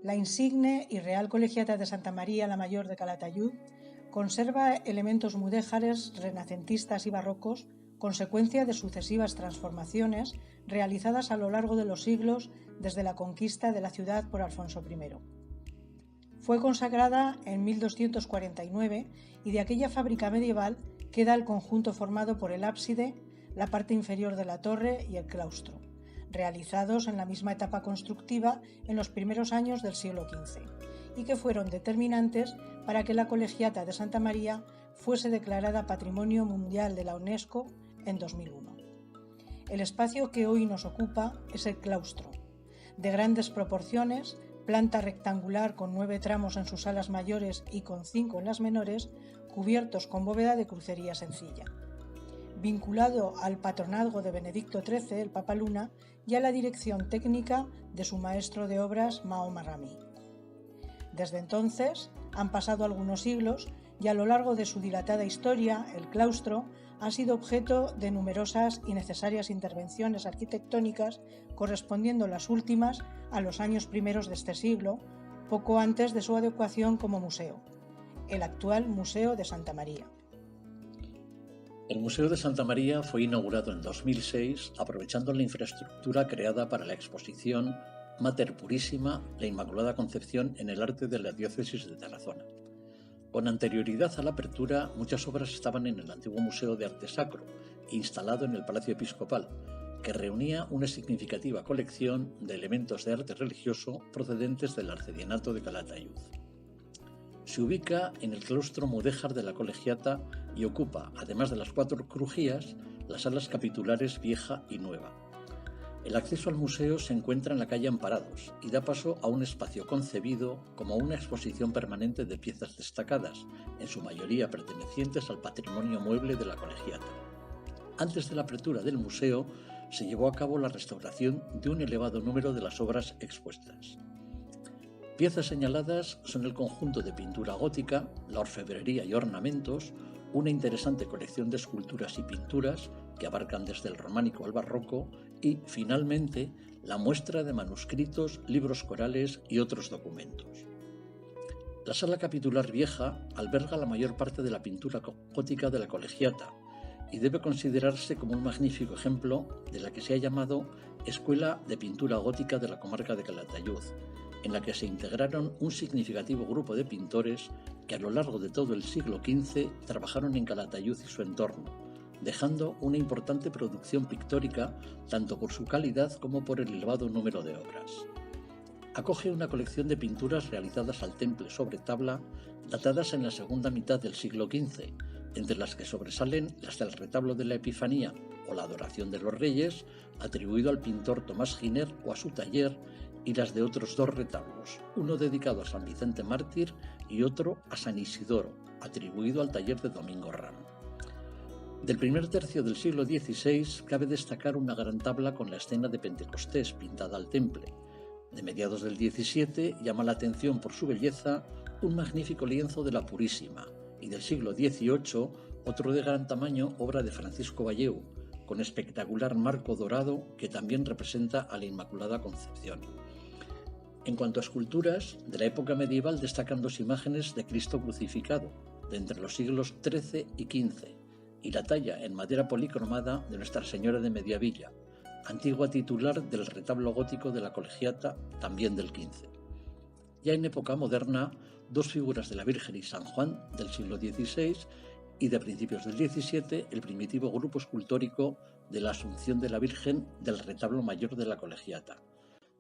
La insigne y Real Colegiata de Santa María la Mayor de Calatayud conserva elementos mudéjares renacentistas y barrocos, consecuencia de sucesivas transformaciones realizadas a lo largo de los siglos desde la conquista de la ciudad por Alfonso I. Fue consagrada en 1249 y de aquella fábrica medieval queda el conjunto formado por el ábside, la parte inferior de la torre y el claustro, realizados en la misma etapa constructiva en los primeros años del siglo XV, y que fueron determinantes para que la Colegiata de Santa María fuese declarada Patrimonio Mundial de la UNESCO en 2001. El espacio que hoy nos ocupa es el claustro, de grandes proporciones, planta rectangular con 9 tramos en sus alas mayores y con 5 en las menores, cubiertos con bóveda de crucería sencilla. Vinculado al patronazgo de Benedicto XIII, el Papa Luna, y a la dirección técnica de su maestro de obras, Mahoma Rami. Desde entonces han pasado algunos siglos y a lo largo de su dilatada historia, el claustro ha sido objeto de numerosas y necesarias intervenciones arquitectónicas, correspondiendo las últimas a los años primeros de este siglo, poco antes de su adecuación como museo, el actual Museo de Santa María. El Museo de Santa María fue inaugurado en 2006, aprovechando la infraestructura creada para la exposición Mater Purísima, la Inmaculada Concepción en el arte de la diócesis de Tarazona. Con anterioridad a la apertura, muchas obras estaban en el antiguo Museo de Arte Sacro, instalado en el Palacio Episcopal, que reunía una significativa colección de elementos de arte religioso procedentes del Arcedianato de Calatayud. Se ubica en el claustro mudéjar de la Colegiata y ocupa, además de las 4 crujías, las salas capitulares vieja y nueva. El acceso al museo se encuentra en la calle Amparados y da paso a un espacio concebido como una exposición permanente de piezas destacadas, en su mayoría pertenecientes al patrimonio mueble de la Colegiata. Antes de la apertura del museo, se llevó a cabo la restauración de un elevado número de las obras expuestas. Piezas señaladas son el conjunto de pintura gótica, la orfebrería y ornamentos, una interesante colección de esculturas y pinturas que abarcan desde el románico al barroco y, finalmente, la muestra de manuscritos, libros corales y otros documentos. La sala capitular vieja alberga la mayor parte de la pintura gótica de la Colegiata y debe considerarse como un magnífico ejemplo de la que se ha llamado Escuela de Pintura Gótica de la comarca de Calatayud, en la que se integraron un significativo grupo de pintores que a lo largo de todo el siglo XV trabajaron en Calatayud y su entorno, dejando una importante producción pictórica tanto por su calidad como por el elevado número de obras. Acoge una colección de pinturas realizadas al temple sobre tabla, datadas en la segunda mitad del siglo XV, entre las que sobresalen las del retablo de la Epifanía o la Adoración de los Reyes, atribuido al pintor Tomás Giner o a su taller, y las de otros 2 retablos, uno dedicado a San Vicente Mártir y otro a San Isidoro, atribuido al taller de Domingo Ram. Del primer tercio del siglo XVI cabe destacar una gran tabla con la escena de Pentecostés pintada al temple. De mediados del XVII llama la atención por su belleza un magnífico lienzo de la Purísima, y del siglo XVIII otro de gran tamaño, obra de Francisco Valleu, con espectacular marco dorado que también representa a la Inmaculada Concepción. En cuanto a esculturas, de la época medieval destacan 2 imágenes de Cristo crucificado, de entre los siglos XIII y XV, y la talla en madera policromada de Nuestra Señora de Mediavilla, antigua titular del retablo gótico de la Colegiata, también del XV. Ya en época moderna, 2 figuras de la Virgen y San Juan del siglo XVI y de principios del XVII el primitivo grupo escultórico de la Asunción de la Virgen del retablo mayor de la Colegiata.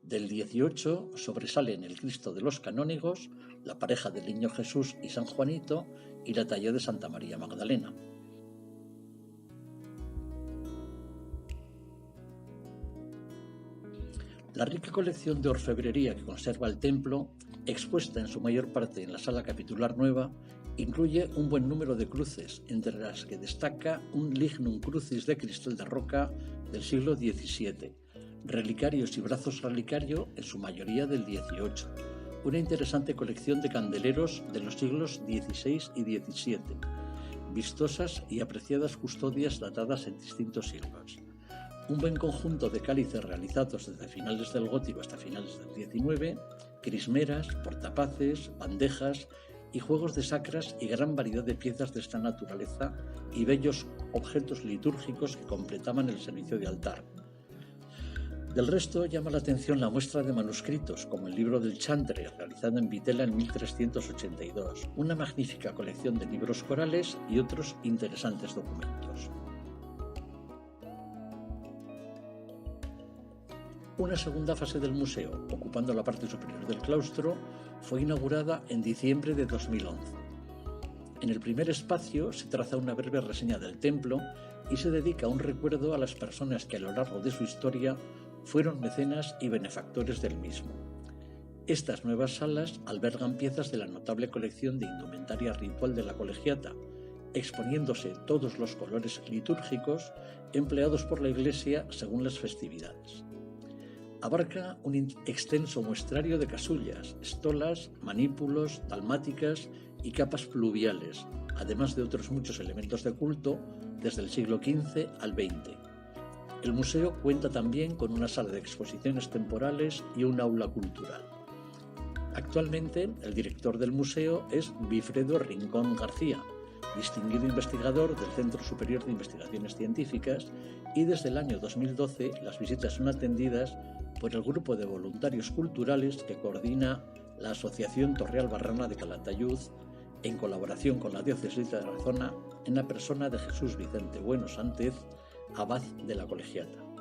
Del XVIII sobresalen el Cristo de los Canónigos, la pareja del Niño Jesús y San Juanito y la talla de Santa María Magdalena. La rica colección de orfebrería que conserva el templo, expuesta en su mayor parte en la sala capitular nueva, incluye un buen número de cruces, entre las que destaca un lignum crucis de cristal de roca del siglo XVII, relicarios y brazos relicario en su mayoría del XVIII, una interesante colección de candeleros de los siglos XVI y XVII, vistosas y apreciadas custodias datadas en distintos siglos, un buen conjunto de cálices realizados desde finales del gótico hasta finales del XIX, crismeras, portapaces, bandejas y juegos de sacras y gran variedad de piezas de esta naturaleza y bellos objetos litúrgicos que completaban el servicio de altar. Del resto llama la atención la muestra de manuscritos, como el libro del Chantre, realizado en Vitela en 1382, una magnífica colección de libros corales y otros interesantes documentos. Una segunda fase del museo, ocupando la parte superior del claustro, fue inaugurada en diciembre de 2011. En el primer espacio se traza una breve reseña del templo y se dedica un recuerdo a las personas que a lo largo de su historia fueron mecenas y benefactores del mismo. Estas nuevas salas albergan piezas de la notable colección de indumentaria ritual de la colegiata, exponiéndose todos los colores litúrgicos empleados por la Iglesia según las festividades. Abarca un extenso muestrario de casullas, estolas, manípulos, dalmáticas y capas pluviales, además de otros muchos elementos de culto desde el siglo XV al XX. El museo cuenta también con una sala de exposiciones temporales y un aula cultural. Actualmente, el director del museo es Wilfredo Rincón García, distinguido investigador del Centro Superior de Investigaciones Científicas, y desde el año 2012 las visitas son atendidas por el grupo de voluntarios culturales que coordina la Asociación Torrealbarrana de Calatayud en colaboración con la Diócesis de Tarazona en la persona de Jesús Vicente Bueno Sánchez, abad de la colegiata.